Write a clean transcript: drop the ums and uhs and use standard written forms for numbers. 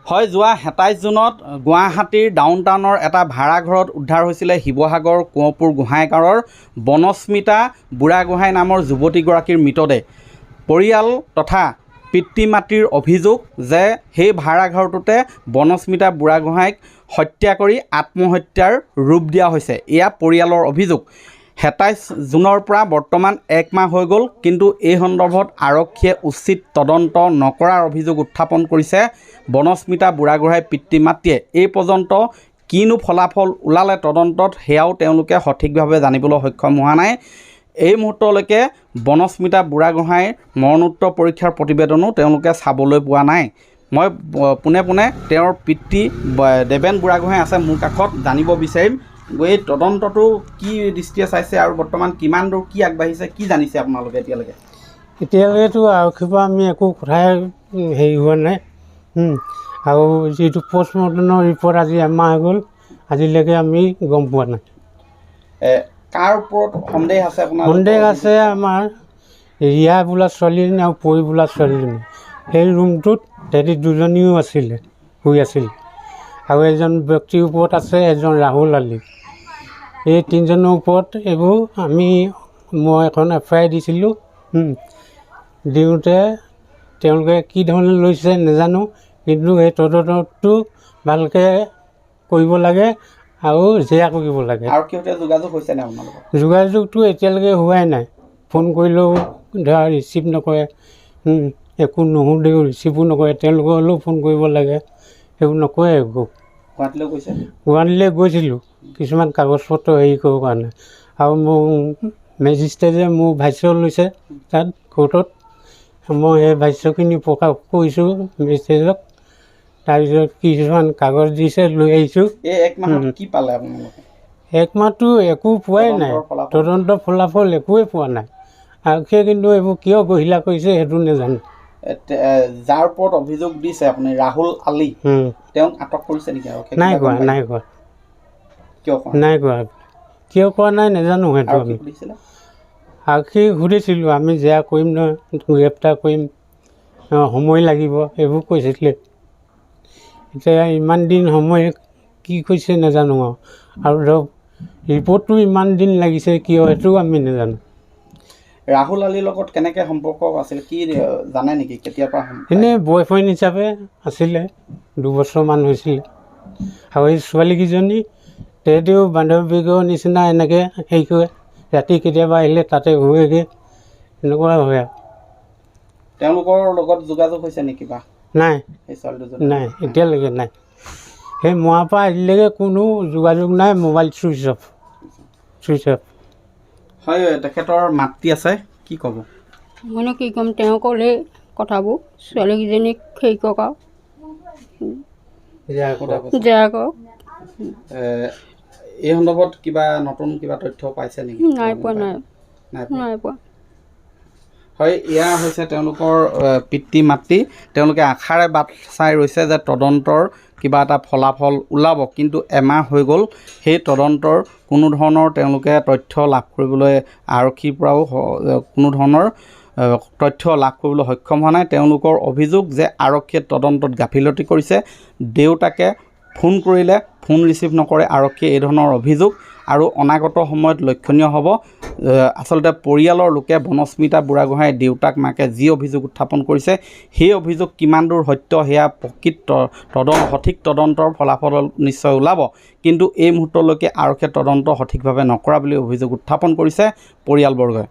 হয়, যোৱা 27 জুনত গুৱাহাটীৰ ডাউন টাউনৰ এটা ভাড়াঘৰত উদ্ধাৰ হৈছিলে শিৱসাগৰ কোঁৱৰপুৰ গোহাঁইগাঁৱৰ বনস্মিতা বুঢ়াগোহাঁই নামৰ যুৱতীগৰাকীৰ মৃতদেহ। পৰিয়াল তথা পিতৃ মাতৃৰ অভিযোগ যে সেই ভাড়াঘৰটোতে বনস্মিতা বুঢ়াগোহাঁইক হত্যা কৰি আত্মহত্যাৰ ৰূপ দিয়া হৈছে, এয়া পৰিয়ালৰ অভিযোগ। 27 জুনৰ পৰা বৰ্তমান 1 মাহ হৈ গ'ল, কিন্তু এই সন্দৰ্ভত আৰক্ষীয়ে উচিত তদন্ত নকৰাৰ অভিযোগ উত্থাপন কৰিছে বনস্মিতা বুঢ়াগোহাঁইৰ পিতৃ মাতৃয়ে। এই পৰ্যন্ত কিনো ফলাফল ওলালে তদন্তত, সেয়াও তেওঁলোকে সঠিকভাৱে জানিবলৈ সক্ষম হোৱা নাই। এই মুহূৰ্তলৈকে বনস্মিতা বুঢ়াগোহাঁইৰ মৰণোত্তৰ পৰীক্ষাৰ প্ৰতিবেদনো তেওঁলোকে চাবলৈ পোৱা নাই। মই পোনে পোনে তেওঁৰ পিতৃ দেৱেন বুঢ়াগোহাঁই আছে মোৰ কাষত, জানিব বিচাৰিম এই তদন্তটো কি দৃষ্টিয়ে চাইছে আৰু বৰ্তমান কিমান দূৰ কি আগবাঢ়িছে, কি জানিছে আপোনালোকে এতিয়ালৈকে? এতিয়ালৈকেতো আৰক্ষীৰ পৰা আমি একো কথাই হেৰি হোৱা নাই, আৰু যিটো পষ্টমৰ্টেমৰ ৰিপৰ্ট আজি এমাহ হৈ গ'ল, আজিলৈকে আমি গম পোৱা নাই। কাৰ ওপৰত সন্দেহ আছে আপোনাৰ? সন্দেহ আছে আমাৰ ৰিয়া বোলা ছোৱালীজনী আৰু পৰি বোলা ছোৱালীজনী। সেই ৰুমটোত তেহেঁতি দুজনীও আছিলে, শুই আছিলে। আৰু এজন ব্যক্তিৰ ওপৰত আছে এজন ৰাহুল আলি। এই তিনিজনৰ ওপৰত এইবোৰ মই এখন FIR দিছিলোঁ। দিওঁতে তেওঁলোকে কি ধৰণে লৈছে নাজানো, কিন্তু সেই তদন্তটো ভালকৈ কৰিব লাগে আৰু জেৰা কৰিব লাগে। আৰু কিহতে যোগাযোগ হৈছে নে আপোনালোকৰ? যোগাযোগটো এতিয়ালৈকে হোৱাই নাই। ফোন কৰিলেও ধৰা ৰিচিভ নকৰে, একো নুসুধেও ৰিচিভো নকৰে। তেওঁলোকে হ'লেও ফোন কৰিব লাগে, সেইবোৰ নকৰে একো। গুৱাহাটীলৈ গৈছে? গুৱাহাটীলৈ গৈছিলোঁ কিছুমান কাগজ পত্ৰ হেৰি কৰিবৰ কাৰণে, আৰু মোৰ মেজিষ্ট্ৰেটে মোৰ ভাষ্য লৈছে তাত কোৰ্টত। মই সেই ভাষ্যখিনি প্ৰকাশ কৰিছোঁ মেজিষ্ট্ৰেটক। তাৰপিছত কিছুমান কাগজ দিছে, লৈ আহিছোঁ। এই 1 মাহত কি পালে আপোনালোকে? 1 মাহটো একো পোৱাই নাই, তদন্ত ফলাফল একোৱেই পোৱা নাই। আৰক্ষীয়ে কিন্তু এইবোৰ কিয় গহিলা কৰিছে সেইটো নাজানো। যাৰ ওপৰত অভিযোগ দিছে আপুনি ৰাহুল আলি, তেওঁক আটক কৰিছে নেকি? নাই কৰা, নাই কৰা। কিয় কৰা নাই কৰা? কিয় কৰা নাই নাজানো। সেইটো আমি আৰক্ষীক সুধিছিলোঁ, আমি জেৰা কৰিম নহয়, গ্ৰেপ্তাৰ কৰিম, সময় লাগিব এইবোৰ কৈছিলে। এতিয়া ইমান দিন সময় কি কৈছে নাজানো আৰু ধৰক ৰিপৰ্টটো ইমান দিন লাগিছে কিয় সেইটো আমি নাজানো। ৰাহুল আলিৰ লগত কেনেকৈ সম্পৰ্ক আছিল কি জানে নেকি? কেতিয়াৰ পৰা? এনেই বয়ফ্ৰেণ্ড হিচাপে আছিলে, 2 বছৰমান হৈছিলে। আৰু এই ছোৱালীকেইজনী তেহেঁতিও বান্ধৱীকৰ নিচিনা এনেকৈ হেৰি কৰে, ৰাতি কেতিয়াবা আহিলে তাতে শুৱেগৈ, এনেকুৱা হয় আৰু। তেওঁলোকৰ লগত যোগাযোগ হৈছে নেকি বা? নাই, এই ছোৱালী দুজনী নাই, এতিয়ালৈকে নাই। সেই মৰাৰ পৰা আজিলৈকে কোনো যোগাযোগ নাই, মোবাইল চুইচ অফ। হয়, তেখেতৰ মাতৃ আছে, কি ক'ব? মইনো কি ক'ম, তেওঁ ক'লেই কথাবোৰ, ছোৱালীকেইজনীক হেৰি কৰক আৰু জেৰা কৰক। এই সন্দৰ্ভত কিবা নতুন কিবা তথ্য পাইছে নেকি? নাই পোৱা, নাই পোৱা। হয়, এয়া হৈছে তেওঁলোকৰ পিতৃ মাতৃ। তেওঁলোকে আশাৰে বাট চাই ৰৈছে যে তদন্তৰ কিবা এটা ফলাফল ওলাব, কিন্তু এমাহ হৈ গ'ল, সেই তদন্তৰ কোনো ধৰণৰ তেওঁলোকে তথ্য লাভ কৰিবলৈ আৰক্ষীৰ পৰাও কোনো ধৰণৰ তথ্য লাভ কৰিবলৈ সক্ষম হোৱা নাই। তেওঁলোকৰ অভিযোগ যে আৰক্ষীয়ে তদন্তত গাফিলতি কৰিছে, দেউতাকে ফোন কৰিলে ফোন ৰিচিভ নকৰে আৰক্ষীয়ে, এই ধৰণৰ অভিযোগ। আৰু অনাগত সময়ত লক্ষণীয় হ'ব, আচলতে পৰিয়ালৰ লোকে বনস্মিতা বুঢ়াগোহাঁইৰ দেউতাক মাকে যি অভিযোগ উত্থাপন কৰিছে, সেই অভিযোগ কিমান দূৰ সত্য সেয়া প্ৰকৃত সঠিক তদন্তৰ ফলাফল নিশ্চয় ওলাব। কিন্তু এই মুহূৰ্তলৈকে আৰক্ষীয়ে তদন্ত সঠিকভাৱে নকৰা বুলি অভিযোগ উত্থাপন কৰিছে পৰিয়ালবৰ্গই।